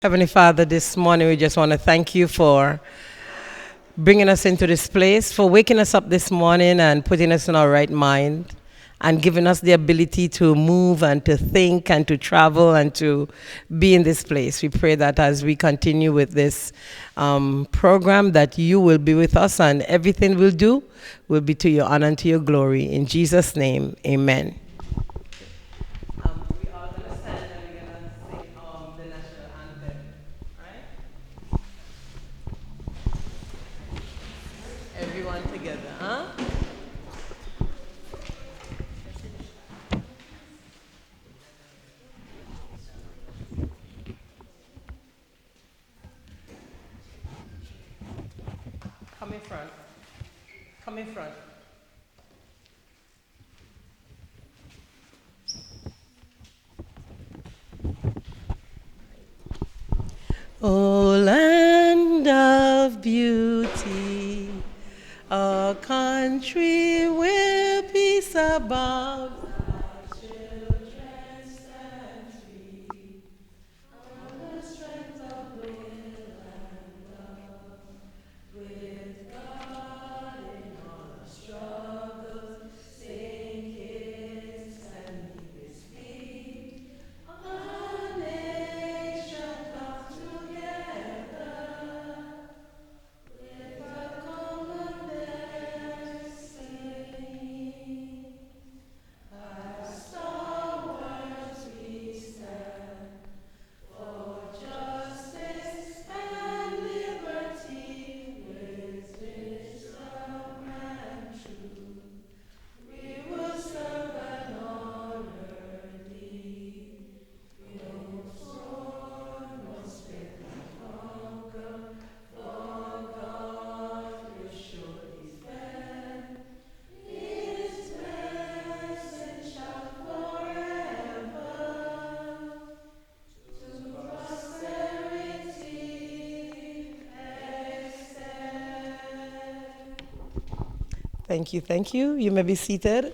Heavenly Father, this morning we just want to thank you for bringing us into this place, for waking us up this morning and putting us in our right mind and giving us the ability to move and to think and to travel and to be in this place. We pray that as we continue with this program, that you will be with us and everything we'll do will be to your honor and to your glory. In Jesus' name, amen. We are going to stand and we're going to sing the national anthem. Right? Everyone together, huh? Come in front. Come in front. O land of beauty, a country where peace abounds. Thank you, thank you. You may be seated.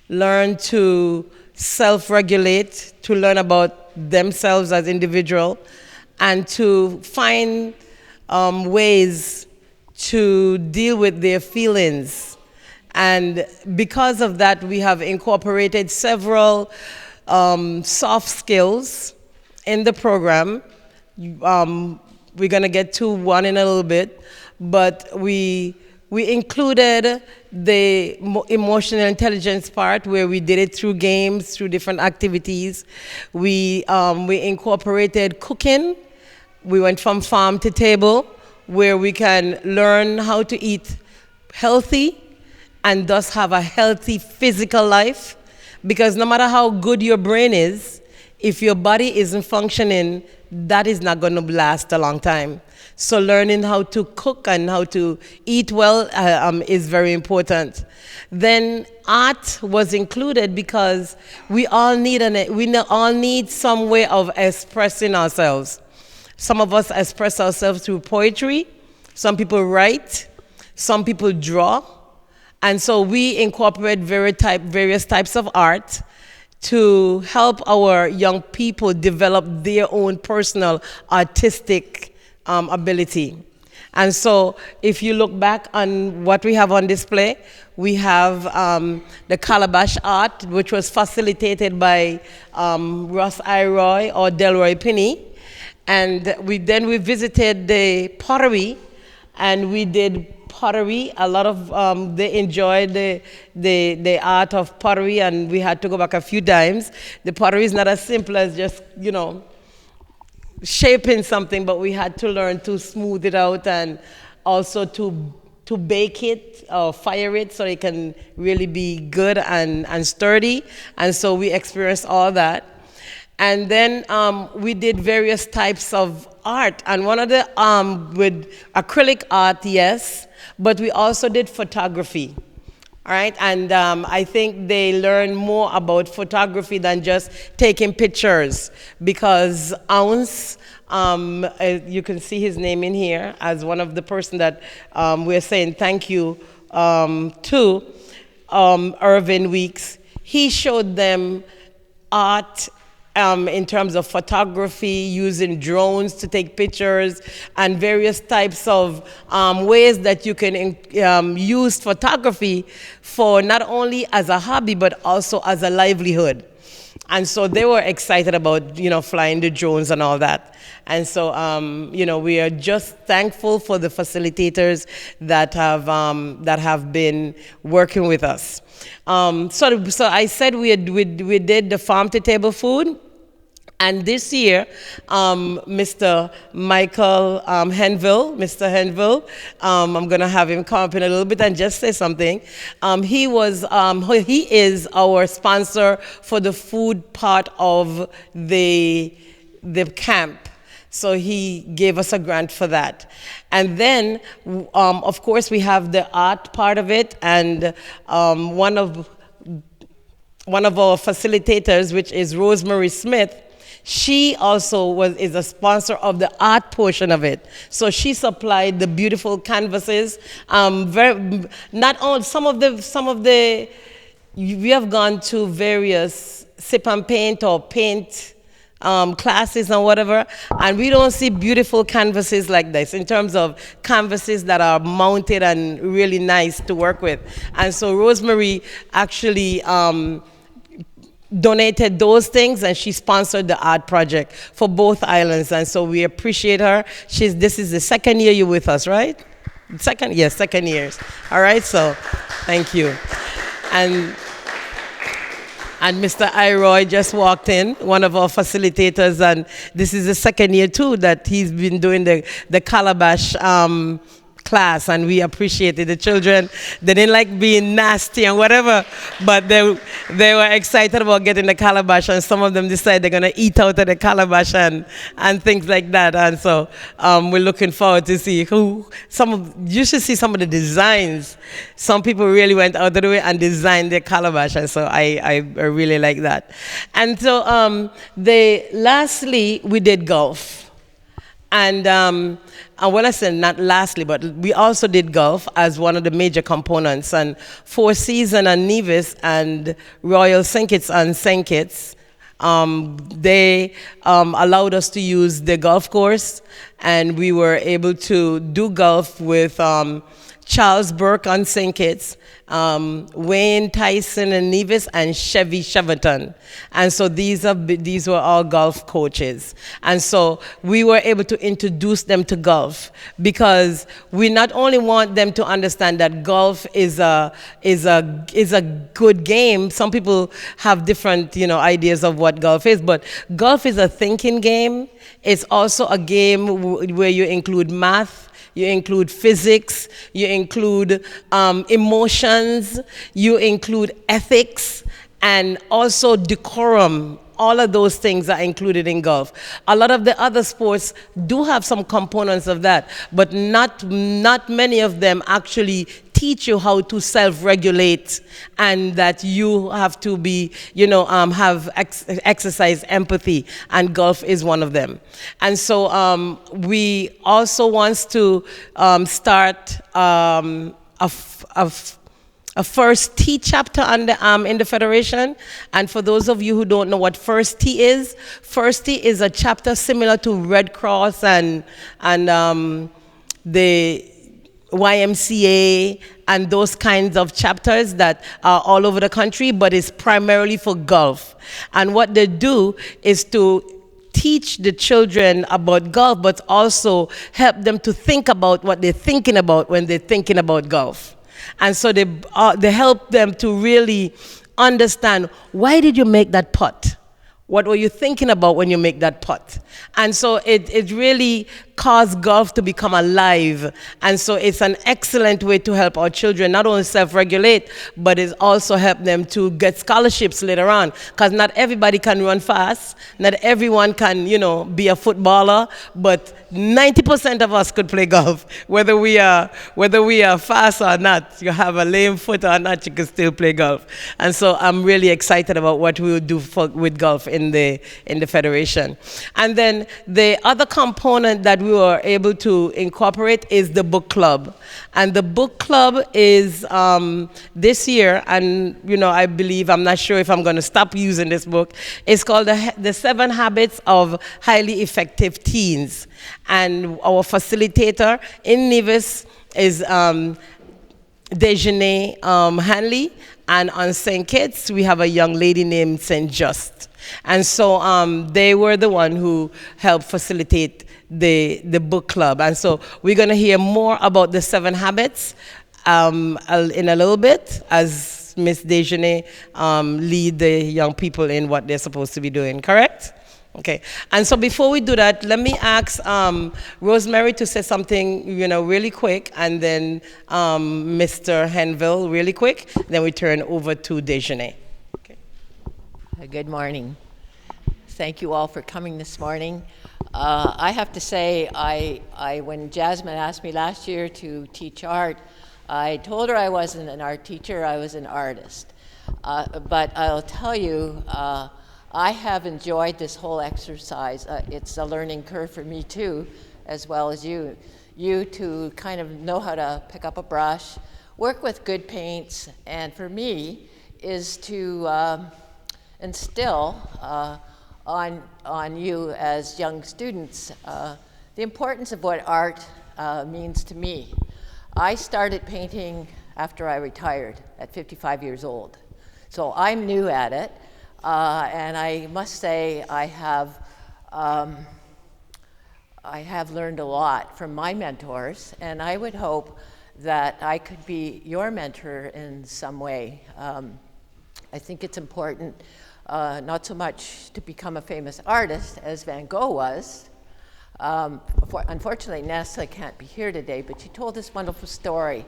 Learn to self-regulate, to learn about themselves as individual, and to find ways to deal with their feelings. And because of that, we have incorporated several soft skills in the program. We're going to get to one in a little bit, but we included the emotional intelligence part where we did it through games, through different activities. We incorporated cooking. We went from farm to table where we can learn how to eat healthy and thus have a healthy physical life. Because no matter how good your brain is, if your body isn't functioning, that is not going to last a long time. So learning how to cook and how to eat well is very important. Then art was included because we all need some way of expressing ourselves. Some of us express ourselves through poetry. Some people write. Some people draw. And so we incorporate various types of art to help our young people develop their own personal artistic ability. And so if you look back on what we have on display, we have the calabash art, which was facilitated by Ross Iroy or Delroy Pinney. And we visited the pottery, and we did pottery. A lot of they enjoyed the art of pottery, and we had to go back a few times. The pottery is not as simple as just, shaping something, but we had to learn to smooth it out and also to bake it or fire it so it can really be good and sturdy. And so we experienced all that. And then we did various types of art. And one of the, with acrylic art, yes, but we also did photography. All right, and I think they learn more about photography than just taking pictures, because Ounce, you can see his name in here as one of the person that we're saying thank you to, Irvin Weeks. He showed them art in terms of photography, using drones to take pictures, and various types of ways that you can use photography for not only as a hobby, but also as a livelihood. And so they were excited about, flying the drones and all that. And so, we are just thankful for the facilitators that have been working with us. So I said we did the farm to table food. And this year, Mr. Michael Mr. Henville, I'm going to have him come up in a little bit and just say something. He is our sponsor for the food part of the camp. So he gave us a grant for that. And then, of course, we have the art part of it, and one of our facilitators, which is Rosemary Smith, she also is a sponsor of the art portion of it. So she supplied the beautiful canvases. Not only some of the we have gone to various sip and paint or paint classes and whatever, and we don't see beautiful canvases like this in terms of canvases that are mounted and really nice to work with. And so Rosemary actually donated those things, and she sponsored the art project for both islands, and so we appreciate her. This is the second year you're with us, right? Second years. All right, so thank you. And Mr. Iroy just walked in, one of our facilitators, and this is the second year too that he's been doing the calabash class, and we appreciate it. The children, they didn't like being nasty and whatever, but they were excited about getting the calabash, and some of them decided they're going to eat out of the calabash and things like that. And so we're looking forward to see you should see some of the designs. Some people really went out of the way and designed their calabash, and so I really like that. And so lastly, we did golf. And when I say not lastly, but we also did golf as one of the major components. And Four Seasons and Nevis and Royal St. Kitts and St. Kitts, they allowed us to use the golf course, and we were able to do golf with Charles Burke on St. Kitts, Wayne Tyson and Nevis, and Chevy Cheverton. And so these were all golf coaches. And so we were able to introduce them to golf, because we not only want them to understand that golf is a good game. Some people have different ideas of what golf is, but golf is a thinking game. It's also a game where you include math, you include physics, you include emotions, you include ethics, and also decorum. All of those things are included in golf. A lot of the other sports do have some components of that, but not many of them actually teach you how to self-regulate, and that you have to be, exercise empathy, and golf is one of them. And so we also want to start a First T chapter in the Federation. And for those of you who don't know what First T is a chapter similar to Red Cross and the YMCA and those kinds of chapters that are all over the country, but it's primarily for golf. And what they do is to teach the children about golf, but also help them to think about what they're thinking about when they're thinking about golf. And so they help them to really understand, why did you make that putt? What were you thinking about when you make that putt? And so it really caused golf to become alive. And so it's an excellent way to help our children not only self-regulate, but it also help them to get scholarships later on. Because not everybody can run fast. Not everyone can, be a footballer. But 90% of us could play golf. Whether we are fast or not, you have a lame foot or not, you can still play golf. And so I'm really excited about what we will do with golf in in the Federation. And then the other component that we were able to incorporate is the book club. And the book club is this year, and I believe, I'm not sure if I'm going to stop using this book, it's called the 7 Habits of Highly Effective Teens. And our facilitator in Nevis is Dejanay Hanley, and on St. Kitts we have a young lady named St. Just. And so they were the one who helped facilitate the book club. And so we're going to hear more about the 7 habits in a little bit as Miss Dejanay lead the young people in what they're supposed to be doing, correct? Okay, and so before we do that, let me ask Rosemary to say something, really quick, and then Mr. Henville really quick, then we turn over to Dejanay. Okay. Good morning. Thank you all for coming this morning. I have to say, when Jasmine asked me last year to teach art, I told her I wasn't an art teacher, I was an artist. But I'll tell you, I have enjoyed this whole exercise. It's a learning curve for me too, as well as you. You to kind of know how to pick up a brush, work with good paints, and for me is to instill on you as young students the importance of what art means to me. I started painting after I retired at 55 years old. So I'm new at it. And I must say I have learned a lot from my mentors, and I would hope that I could be your mentor in some way. I think it's important not so much to become a famous artist as Van Gogh was. Unfortunately, Nessa can't be here today, but she told this wonderful story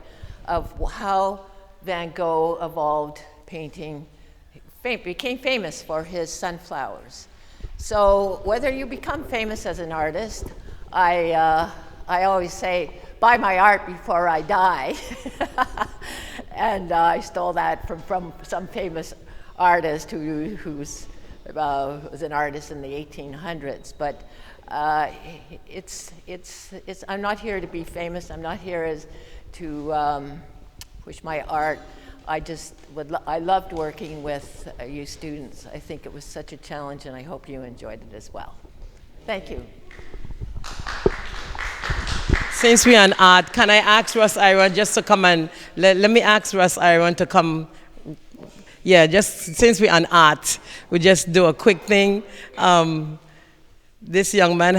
of how Van Gogh evolved painting, became famous for his sunflowers. So whether you become famous as an artist, I always say, buy my art before I die. And I stole that from some famous artist who was an artist in the 1800s. But I'm not here to be famous. I'm not here to push my art. I loved working with you students. I think it was such a challenge, and I hope you enjoyed it as well. Thank you. Since we're on art, can I ask Russ Iron just to come and, let me ask Russ Iron to come. Yeah, just since we're on art, we just do a quick thing. This young man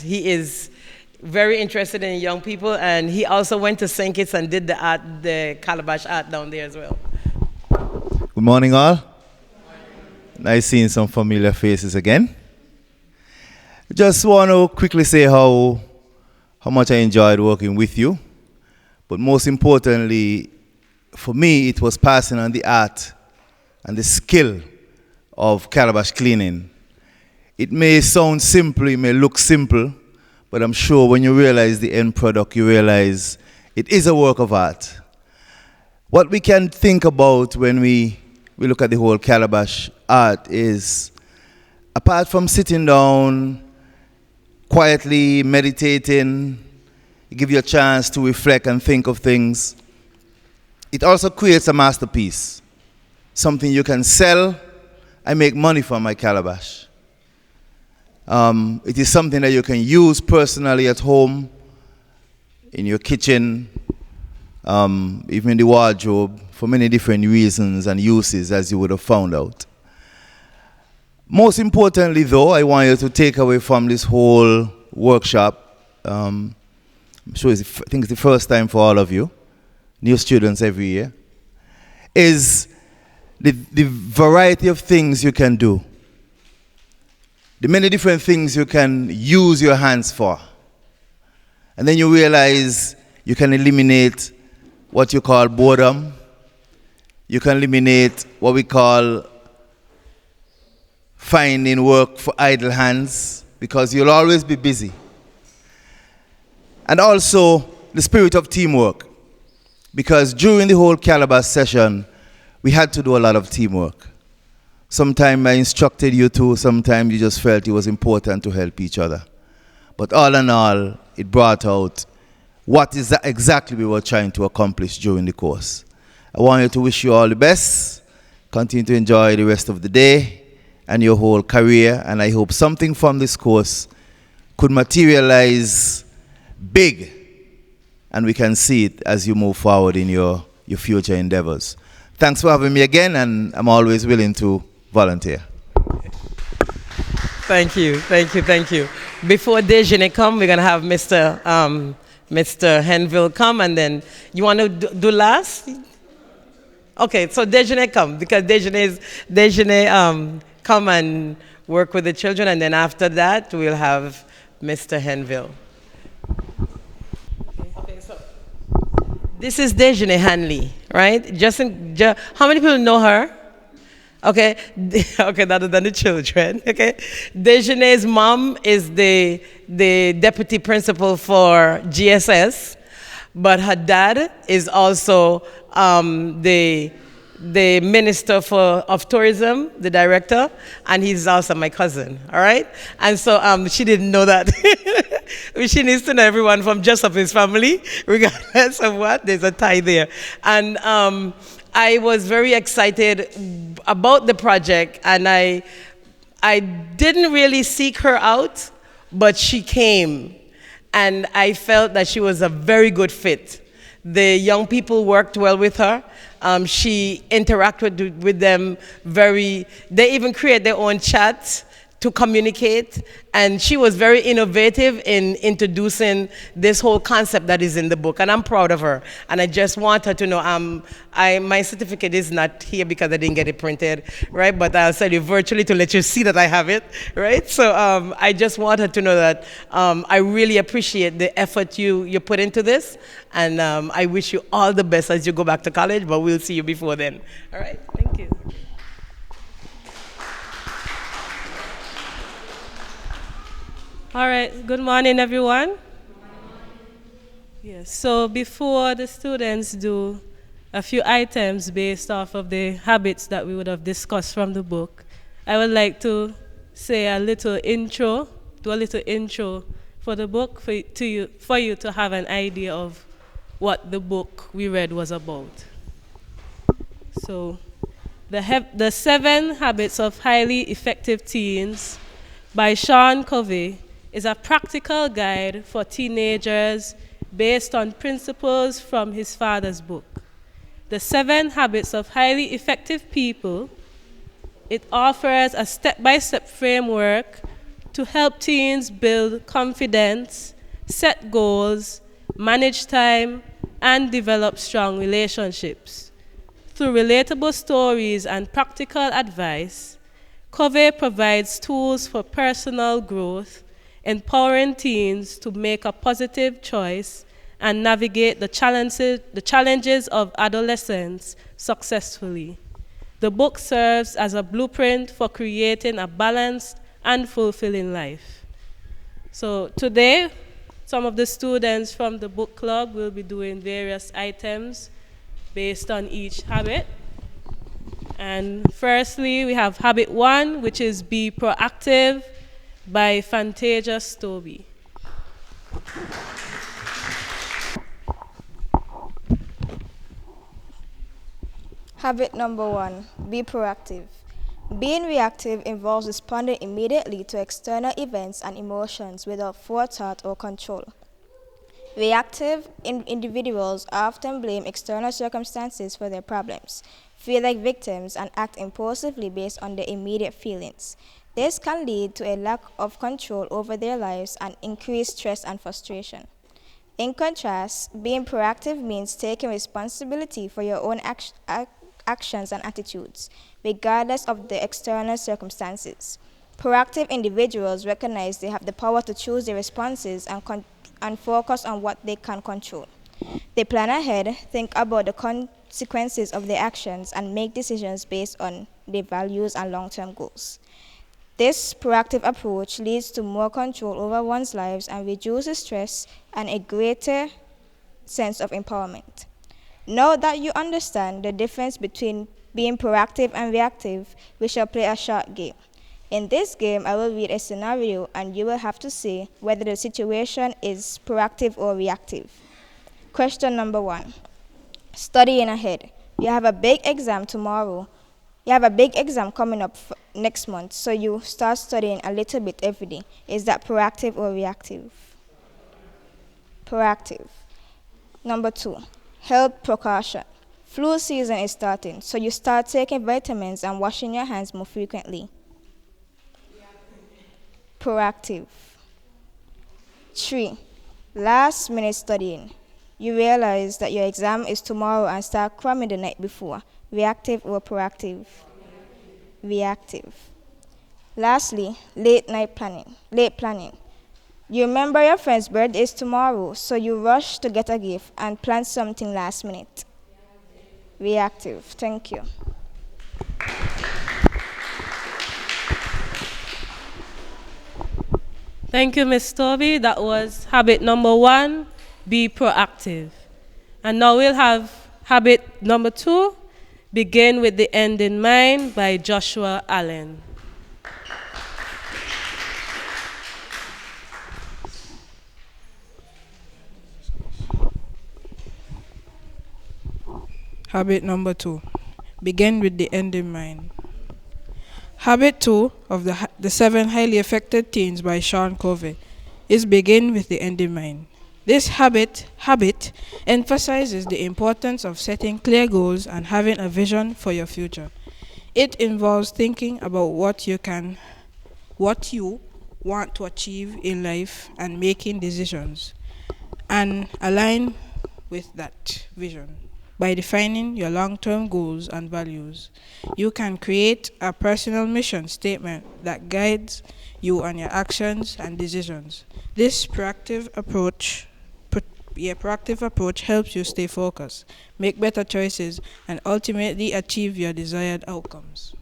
he is very interested in young people, and he also went to St. Kitts and did the Calabash art down there as well. Good morning, all. Nice seeing some familiar faces again. Just want to quickly say how much I enjoyed working with you, but most importantly, for me, it was passing on the art and the skill of calabash cleaning. It may sound simple, it may look simple, but I'm sure when you realize the end product, you realize it is a work of art. What we can think about when we look at the whole calabash art is, apart from sitting down, quietly meditating, it gives you a chance to reflect and think of things, it also creates a masterpiece, something you can sell and make money from my calabash. It is something that you can use personally at home, in your kitchen, even in the wardrobe, for many different reasons and uses, as you would have found out. Most importantly, though, I want you to take away from this whole workshop, I'm sure I think it's the first time for all of you, new students every year, is the variety of things you can do. The many different things you can use your hands for. And then you realize you can eliminate what you call boredom. You can eliminate what we call finding work for idle hands, because you'll always be busy. And also the spirit of teamwork, because during the whole Calabash session, we had to do a lot of teamwork. Sometimes I instructed you to, sometimes you just felt it was important to help each other. But all in all, it brought out what is that exactly we were trying to accomplish during the course. I wanted to wish you all the best. Continue to enjoy the rest of the day and your whole career. And I hope something from this course could materialize big, and we can see it as you move forward in your future endeavors. Thanks for having me again, and I'm always willing to volunteer. Thank you, thank you, thank you. Before Dejeuner come, we're going to have Mr. Henville come, and then you want to do last? Okay, so Dejeuner come, because Dejeuner come and work with the children, and then after that, we'll have Mr. Henville. Okay, so this is Dejeuner Hanley, right? How many people know her? Okay, okay, other than the children, okay. Dejeuner's mom is the deputy principal for GSS, but her dad is also the minister of tourism, the director, and he's also my cousin, all right? And so she didn't know that. She needs to know everyone from Jessups' family, regardless of what, there's a tie there. And I was very excited about the project, and I didn't really seek her out, but she came, and I felt that she was a very good fit. The young people worked well with her. She interacted with them they even create their own chats to communicate, and she was very innovative in introducing this whole concept that is in the book, and I'm proud of her. And I just want her to know my certificate is not here because I didn't get it printed, right? But I'll send you virtually to let you see that I have it, right? So I just want her to know that I really appreciate the effort you put into this, and I wish you all the best as you go back to college, but we'll see you before then. All right, thank you. All right, good morning, everyone. Yes, so before the students do a few items based off of the habits that we would have discussed from the book, I would like to say a little intro, do a little intro for the book for you to have an idea of what the book we read was about. So, the 7 Habits of Highly Effective Teens by Sean Covey is a practical guide for teenagers based on principles from his father's book. The 7 Habits of Highly Effective People, it offers a step-by-step framework to help teens build confidence, set goals, manage time, and develop strong relationships. Through relatable stories and practical advice, Covey provides tools for personal growth, empowering teens to make a positive choice and navigate the challenges of adolescence successfully. The book serves as a blueprint for creating a balanced and fulfilling life. So today, some of the students from the book club will be doing various items based on each habit. And firstly, we have habit 1, which is be proactive, by Fantasia Stobie. Habit number 1, be proactive. Being reactive involves responding immediately to external events and emotions without forethought or control. Reactive individuals often blame external circumstances for their problems, feel like victims, and act impulsively based on their immediate feelings. This can lead to a lack of control over their lives and increased stress and frustration. In contrast, being proactive means taking responsibility for your own actions and attitudes, regardless of the external circumstances. Proactive individuals recognize they have the power to choose their responses and focus on what they can control. They plan ahead, think about the consequences of their actions, and make decisions based on their values and long-term goals. This proactive approach leads to more control over one's lives and reduces stress and a greater sense of empowerment. Now that you understand the difference between Being proactive and reactive, we shall play a short game. In this game, I will read a scenario and you will have to say whether the situation is proactive or reactive. Question number 1. Studying ahead. You have a big exam tomorrow. You have a big exam coming up next month, so you start studying a little bit every day. Is that proactive or reactive? Proactive. Number 2, health precaution. Flu season is starting, so you start taking vitamins and washing your hands more frequently. Proactive. 3, last minute studying. You realize that your exam is tomorrow and start cramming the night before. Reactive or proactive? Reactive. Lastly, late planning. You remember your friend's birthday is tomorrow, so you rush to get a gift and plan something last minute. Reactive. Thank you. Thank you, Ms. Toby. That was habit number 1, be proactive. And now we'll have habit number 2, begin with the end in mind, by Joshua Allen. Habit number 2, begin with the end in mind. Habit 2 of the 7 highly effective teens by Sean Covey is begin with the end in mind. This habit emphasizes the importance of setting clear goals and having a vision for your future. It involves thinking about what you want to achieve in life and making decisions and align with that vision. By defining your long-term goals and values, you can create a personal mission statement that guides you on your actions and decisions. This proactive approach helps you stay focused, make better choices, and ultimately achieve your desired outcomes.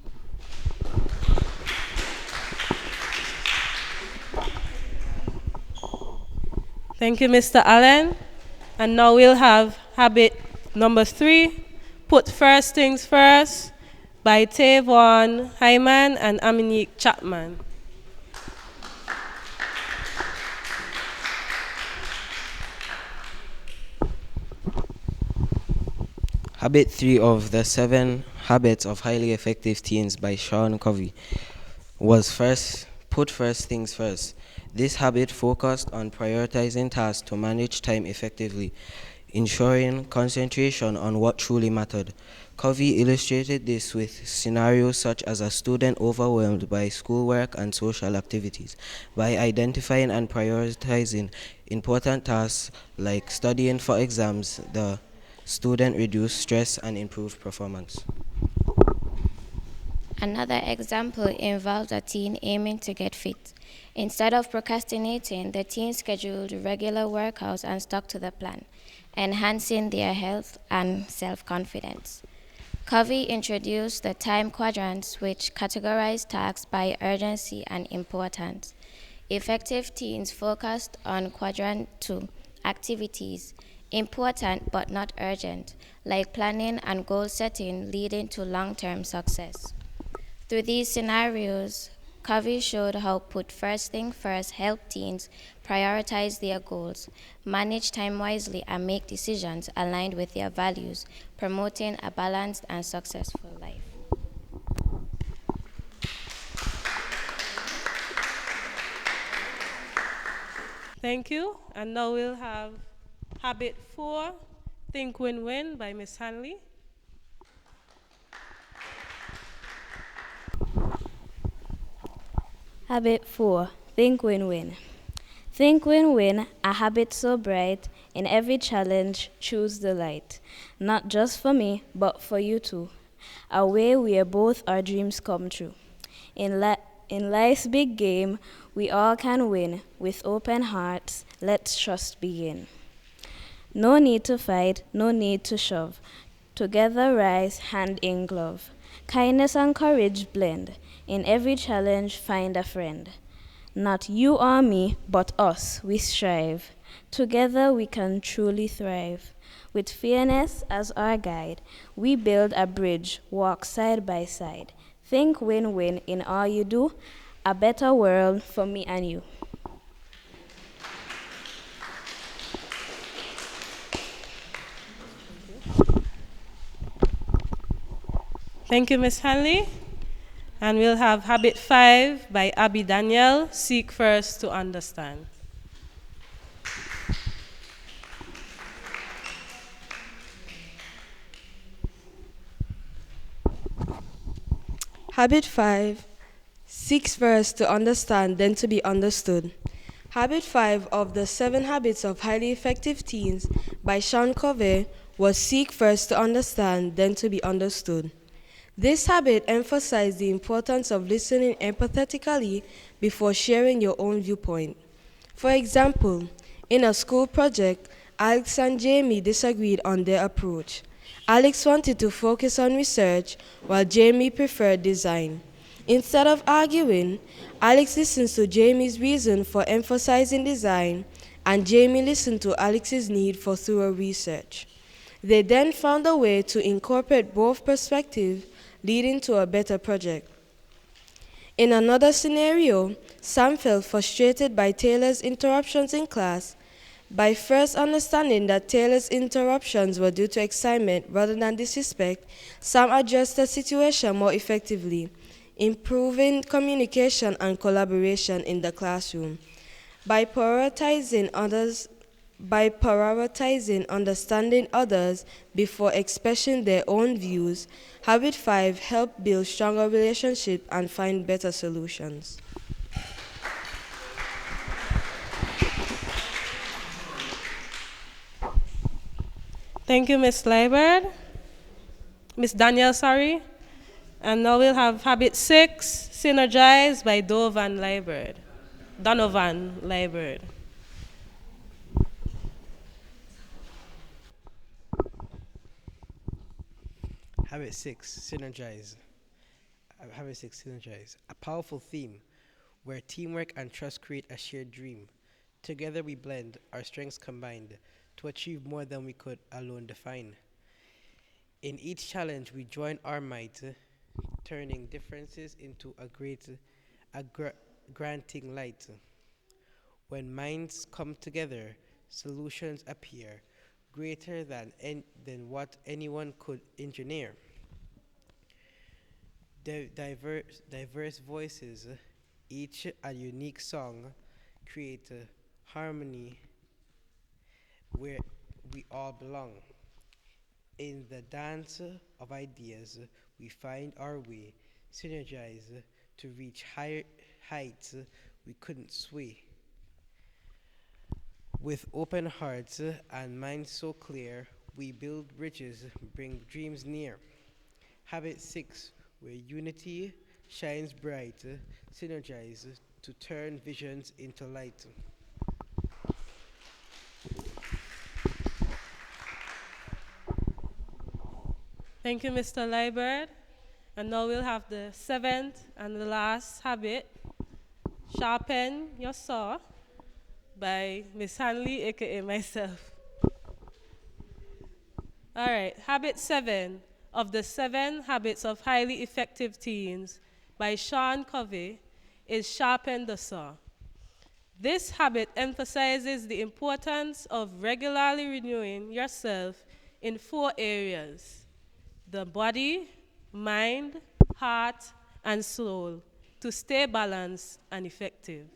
Thank you, Mr. Allen. And now we'll have habit number 3, put first things first, by Tavon Hyman and Aminique Chapman. Habit 3 of the 7 habits of highly effective teens by Sean Covey was put first things first. This habit focused on prioritizing tasks to manage time effectively, ensuring concentration on what truly mattered. Covey illustrated this with scenarios such as a student overwhelmed by schoolwork and social activities. By identifying and prioritizing important tasks like studying for exams, the student reduced stress and improved performance. Another example involves a teen aiming to get fit. Instead of procrastinating, the teen scheduled regular workouts and stuck to the plan, enhancing their health and self-confidence. Covey introduced the time quadrants, which categorize tasks by urgency and importance. Effective teens focused on quadrant 2, activities, important but not urgent, like planning and goal setting leading to long-term success. Through these scenarios, Covey showed how put first thing first help teens prioritize their goals, manage time wisely, and make decisions aligned with their values, promoting a balanced and successful life. Thank you. And now we'll have habit 4, think win-win, by Ms. Hanley. Habit 4, think win-win. Think win-win, a habit so bright, in every challenge choose the light. Not just for me, but for you too. A way where both our dreams come true. In life's big game, we all can win. With open hearts, let's trust begin. No need to fight, no need to shove. Together rise, hand in glove. Kindness and courage blend. In every challenge, find a friend. Not you or me, but us, we strive. Together we can truly thrive. With fairness as our guide, we build a bridge, walk side by side. Think win-win in all you do, a better world for me and you. Thank you, Ms. Hanley. And we'll have Habit 5 by Abby Daniel, Seek First to Understand. Habit 5 seeks first to understand, then to be understood. Habit 5 of the 7 Habits of Highly Effective Teens by Sean Covey was seek first to understand, then to be understood. This habit emphasized the importance of listening empathetically before sharing your own viewpoint. For example, in a school project, Alex and Jamie disagreed on their approach. Alex wanted to focus on research, while Jamie preferred design. Instead of arguing, Alex listened to Jamie's reason for emphasizing design, and Jamie listened to Alex's need for thorough research. They then found a way to incorporate both perspectives, leading to a better project. In another scenario, Sam felt frustrated by Taylor's interruptions in class. By first understanding that Taylor's interruptions were due to excitement rather than disrespect, Sam addressed the situation more effectively, improving communication and collaboration in the classroom. By prioritizing understanding others before expressing their own views, Habit 5 helped build stronger relationships and find better solutions. Thank you, Ms. Liebert. Ms. Daniel, sorry. And now we'll have Habit 6, Synergize by Donovan Liebert. Habit 6, Synergize. Habit 6, Synergize. A powerful theme where teamwork and trust create a shared dream. Together we blend, our strengths combined, to achieve more than we could alone define. In each challenge, we join our might, turning differences into granting light. When minds come together, solutions appear, greater than what anyone could engineer. Diverse voices, each a unique song, create harmony where we all belong. In the dance of ideas, we find our way, synergize to reach higher heights we couldn't sway. With open hearts and minds so clear, we build bridges, bring dreams near. Habit 6, where unity shines bright, synergize to turn visions into light. Thank you, Mr. Liebert. And now we'll have the 7th and the last habit, Sharpen Your Saw, by Miss Hanley, aka myself. All right, Habit 7 of the 7 Habits of Highly Effective Teens by Sean Covey is Sharpen the Saw. This habit emphasizes the importance of regularly renewing yourself in 4 areas: the body, mind, heart, and soul, to stay balanced and effective.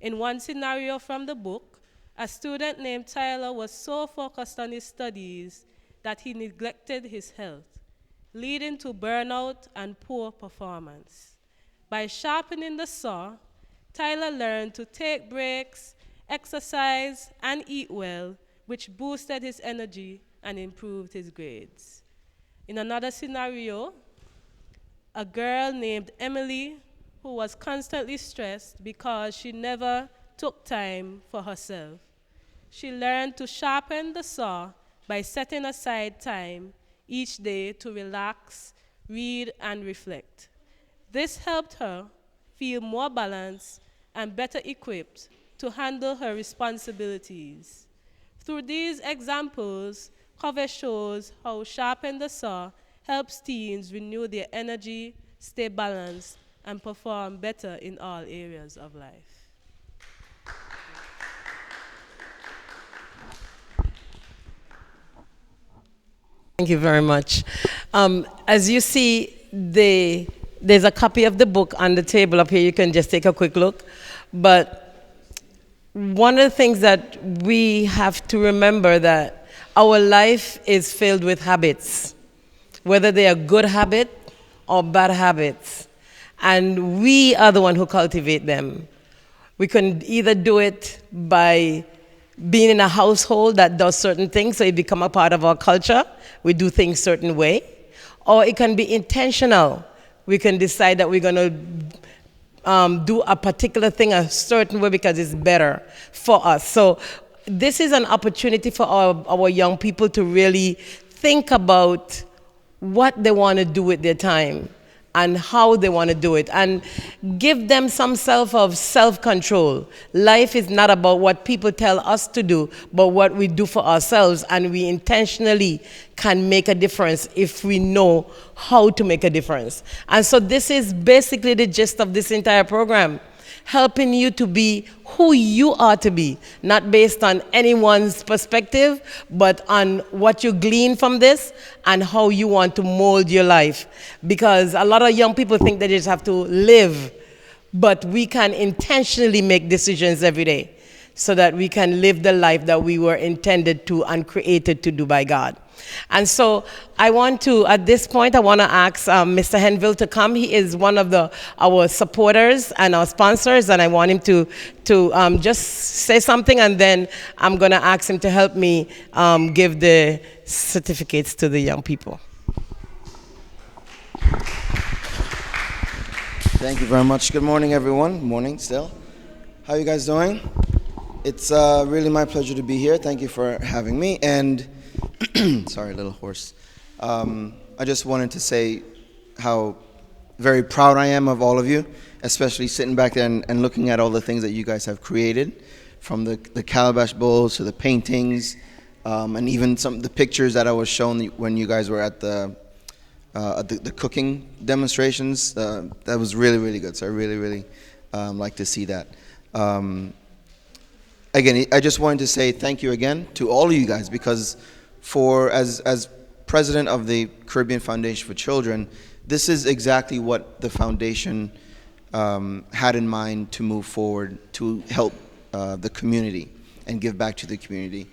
In one scenario from the book, a student named Tyler was so focused on his studies that he neglected his health, leading to burnout and poor performance. By sharpening the saw, Tyler learned to take breaks, exercise, and eat well, which boosted his energy and improved his grades. In another scenario, a girl named Emily, who was constantly stressed because she never took time for herself. She learned to sharpen the saw by setting aside time each day to relax, read, and reflect. This helped her feel more balanced and better equipped to handle her responsibilities. Through these examples, Cover shows how Sharpen the Saw helps teens renew their energy, stay balanced, and perform better in all areas of life. Thank you very much. As you see, there's a copy of the book on the table up here. You can just take a quick look. But one of the things that we have to remember that our life is filled with habits, whether they are good habits or bad habits. And we are the one who cultivate them. We can either do it by being in a household that does certain things, so it become a part of our culture. We do things certain way. Or it can be intentional. We can decide that we're going to do a particular thing a certain way because it's better for us. So this is an opportunity for our young people to really think about what they want to do with their time and how they want to do it, and give them some self-control. Life is not about what people tell us to do, but what we do for ourselves, and we intentionally can make a difference if we know how to make a difference. And so this is basically the gist of this entire program, helping you to be who you are to be, not based on anyone's perspective, but on what you glean from this and how you want to mold your life. Because a lot of young people think they just have to live, but we can intentionally make decisions every day so that we can live the life that we were intended to and created to do by God. And so I want to, at this point, I want to ask Mr. Henville to come. He is one of our supporters and our sponsors, and I want him to just say something, and then I'm going to ask him to help me give the certificates to the young people. Thank you very much. Good morning, everyone. Morning still. How are you guys doing? It's really my pleasure to be here. Thank you for having me. And sorry, a little hoarse. I just wanted to say how very proud I am of all of you, especially sitting back there and looking at all the things that you guys have created, from the calabash bowls to the paintings, and even some of the pictures that I was shown when you guys were at the cooking demonstrations. That was really, really good. So I really, really like to see that. Again, I just wanted to say thank you again to all of you guys, because as president of the Caribbean Foundation for Children, this is exactly what the foundation had in mind to move forward to help the community and give back to the community.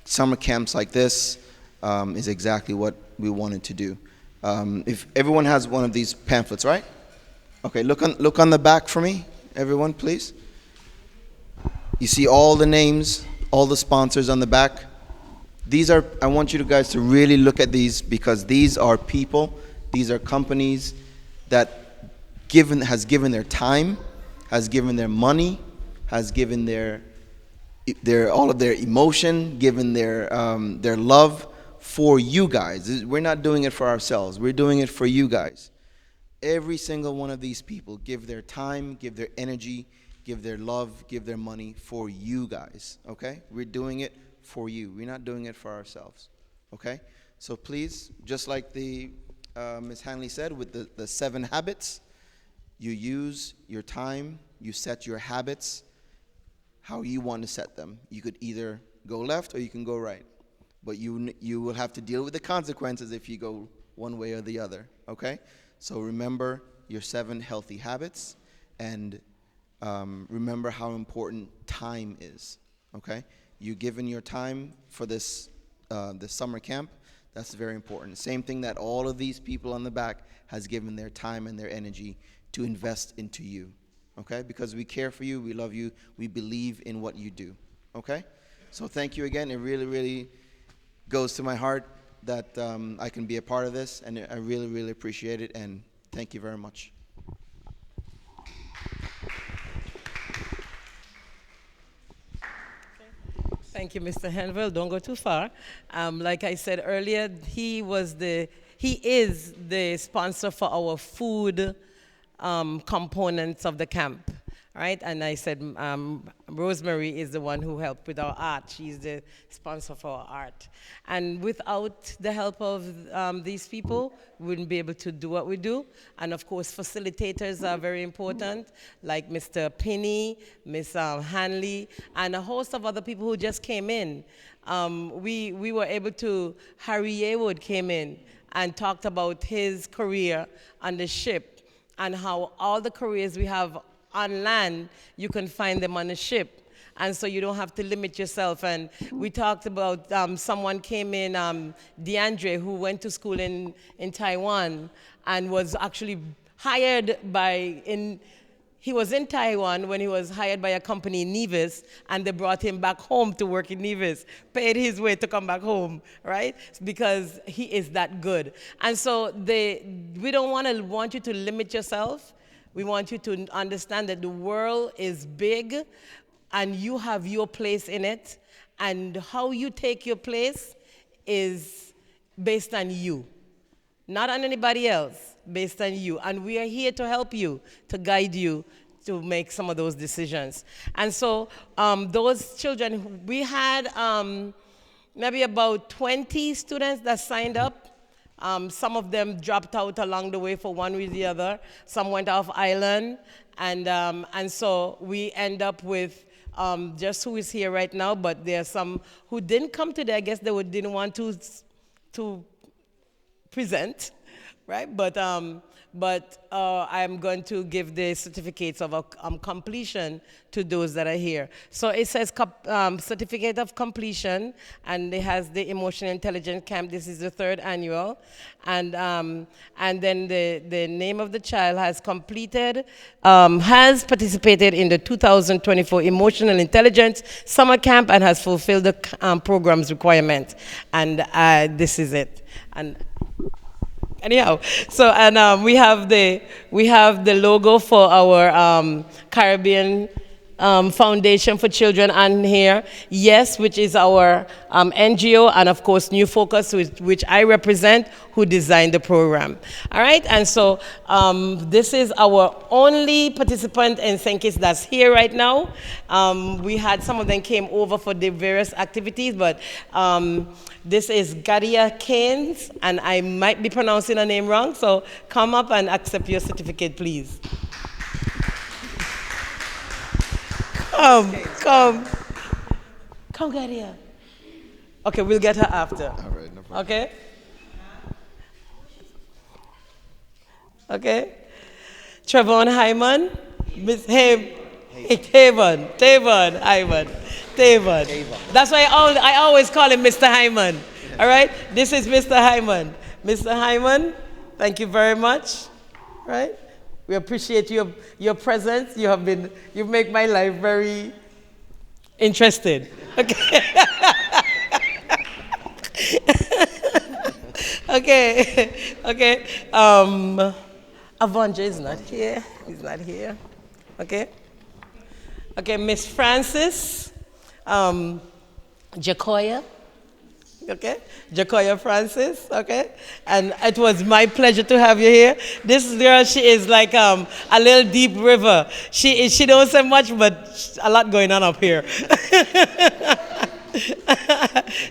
Summer camps like this is exactly what we wanted to do. If everyone has one of these pamphlets, right? Okay, look on the back for me, everyone, please. You see all the names, all the sponsors on the back. I want you guys to really look at these, because these are people, these are companies that has given their time, has given their money, has given their all of their emotion, given their love for you guys. We're not doing it for ourselves. We're doing it for you guys. Every single one of these people give their time, give their energy, give their love, give their money for you guys, okay? We're doing it for you. We're not doing it for ourselves, okay? So please, just like the Ms. Hanley said with the 7 habits, you use your time, you set your habits how you want to set them. You could either go left or you can go right, but you will have to deal with the consequences if you go one way or the other, okay? So remember your 7 healthy habits, and remember how important time is, okay? You giving your time for this summer camp, that's very important. Same thing that all of these people on the back has given their time and their energy to invest into you, okay? Because we care for you, we love you, we believe in what you do, okay? So thank you again. It really, really goes to my heart that I can be a part of this, and I really, really appreciate it, and thank you very much. Thank you, Mr. Henville. Don't go too far. Like I said earlier, he is the sponsor for our food components of the camp. right? And I said Rosemary is the one who helped with our art. She's the sponsor for our art. And without the help of these people, we wouldn't be able to do what we do. And of course, facilitators are very important, like Mr. Pinney, Miss Hanley, and a host of other people who just came in. We were able to, Harry Yewood came in and talked about his career on the ship and how all the careers we have on land, you can find them on a ship. And so you don't have to limit yourself. And we talked about someone came in, DeAndre, who went to school in Taiwan and was actually hired by, he was in Taiwan when he was hired by a company in Nevis, and they brought him back home to work in Nevis, paid his way to come back home, right? Because he is that good. And so we don't want you to limit yourself. We want you to understand that the world is big, and you have your place in it, and how you take your place is based on you, not on anybody else. Based on you. And we are here to help you, to guide you to make some of those decisions. And so those children, we had maybe about 20 students that signed up. Some of them dropped out along the way for one reason or the other. Some went off island. And so we end up with just who is here right now, but there are some who didn't come today. I guess they didn't want to present. Right, but I'm going to give the certificates of completion to those that are here. So it says certificate of completion, and it has the emotional intelligence camp. This is the 3rd annual, and then the name of the child has completed, has participated in the 2024 emotional intelligence summer camp and has fulfilled the program's requirement, and this is it. And anyhow, so we have the logo for our Caribbean Foundation for Children on here. Yes, which is our NGO, and of course New Focus, which I represent, who designed the program. All right, and so this is our only participant in St. Kitts that's here right now. We had some of them came over for the various activities, but this is Gadia Keynes, and I might be pronouncing her name wrong, so come up and accept your certificate, please. Come, Gadia. Okay, we'll get her after. All right, no problem. Okay? Okay? Trevon Hyman, Miss Tavon Hyman. That's why I always call him Mr. Hyman. All right? This is Mr. Hyman. Mr. Hyman, thank you very much. Right? We appreciate your presence. You've made my life very interested. Okay. Okay. Avonja is not here. He's not here. Okay. Okay, Miss Francis, Jacoya. Okay, Jacoya Francis. Okay, and it was my pleasure to have you here. This girl, she is like a little deep river. She don't say much, but a lot going on up here.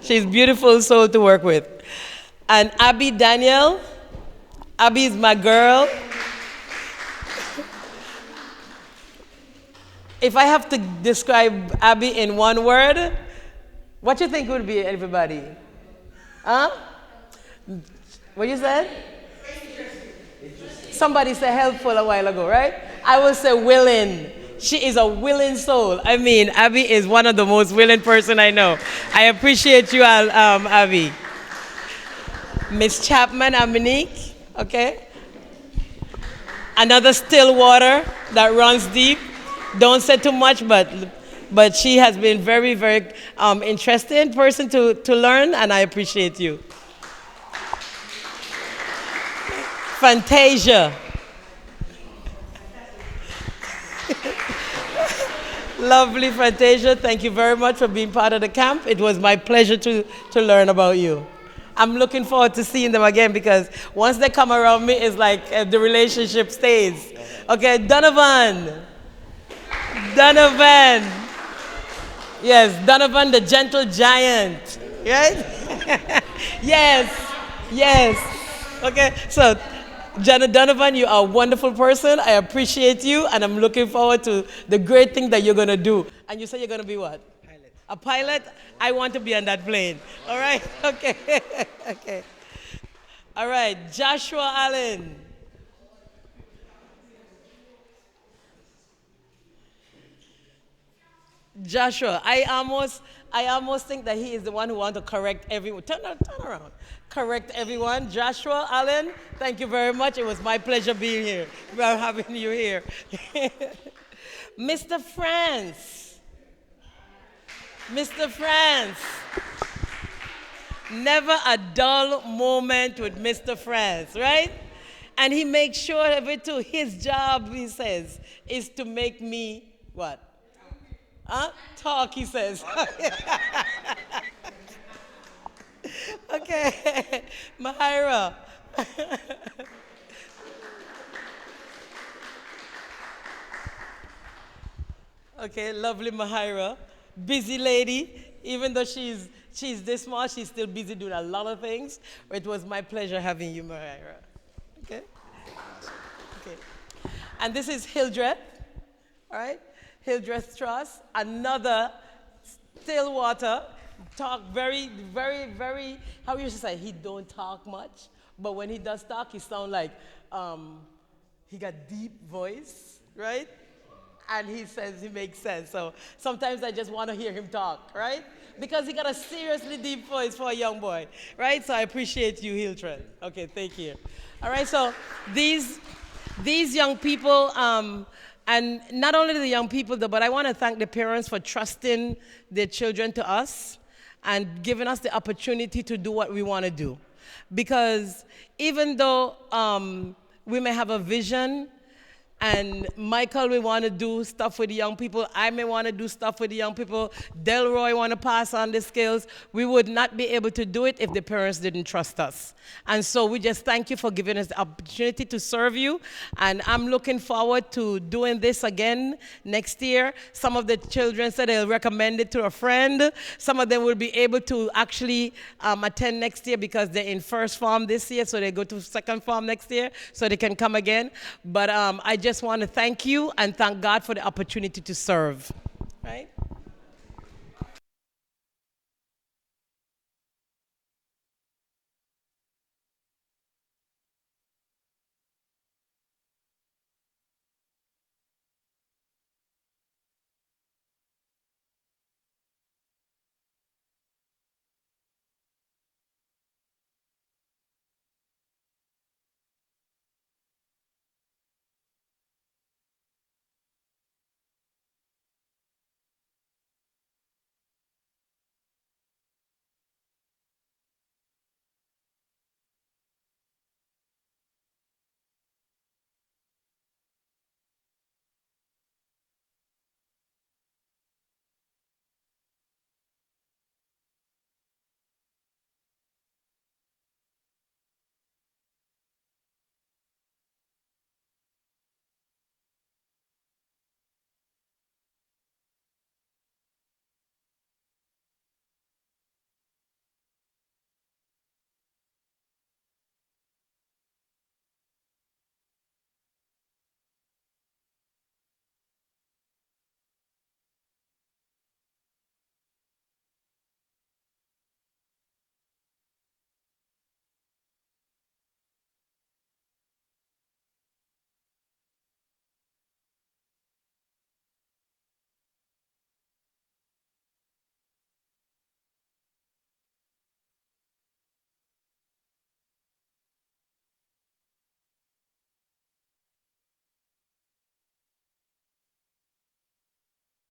She's beautiful soul to work with. And Abby Daniel. Abby is my girl. If I have to describe Abby in one word, what do you think would be, everybody? Huh? What you said? Somebody said helpful a while ago, right? I will say willing. She is a willing soul. I mean, Abby is one of the most willing person I know. I appreciate you all, Abby. Miss Chapman and Monique, okay? Another still water that runs deep. Don't say too much, but she has been very, very interesting person to learn, and I appreciate you. Fantasia. Lovely Fantasia, thank you very much for being part of the camp. It was my pleasure to learn about you. I'm looking forward to seeing them again, because once they come around me, it's like the relationship stays. Okay, Donovan. Donovan. Yes, Donovan the gentle giant. Right? Yes. Yes. Okay, so Donovan, you are a wonderful person. I appreciate you, and I'm looking forward to the great thing that you're going to do. And you say you're going to be what? Pilot. A pilot? I want to be on that plane. All right? Okay. Okay. All right, Joshua Allen. Joshua, I almost think that he is the one who wants to correct everyone. Turn around. Correct everyone. Joshua Allen, thank you very much. It was my pleasure being here, having you here. Mr. France. Mr. France. Never a dull moment with Mr. France, right? And he makes sure of it too. His job, he says, is to make me what? Talk, he says. Okay, Mahira. Okay, lovely Mahira. Busy lady. Even though she's this small, she's still busy doing a lot of things. It was my pleasure having you, Mahira. Okay? Okay. And this is Hildreth, all right? Hildreth Truss, another Stillwater, talk very, very, very, how you should say, he don't talk much, but when he does talk, he sound like, he got deep voice, right? And he says he makes sense. So sometimes I just want to hear him talk, right? Because he got a seriously deep voice for a young boy, right? So I appreciate you, Hildreth. Okay, thank you. All right, so these young people, and not only the young people, though, but I want to thank the parents for trusting their children to us and giving us the opportunity to do what we want to do. Because even though we may have a vision, and Michael may want to do stuff with the young people, I may want to do stuff with the young people, Delroy want to pass on the skills, we would not be able to do it if the parents didn't trust us. And so we just thank you for giving us the opportunity to serve you. And I'm looking forward to doing this again next year. Some of the children said they'll recommend it to a friend. Some of them will be able to actually attend next year because they're in first form this year, so they go to second form next year, so they can come again. But I just want to thank you and thank God for the opportunity to serve.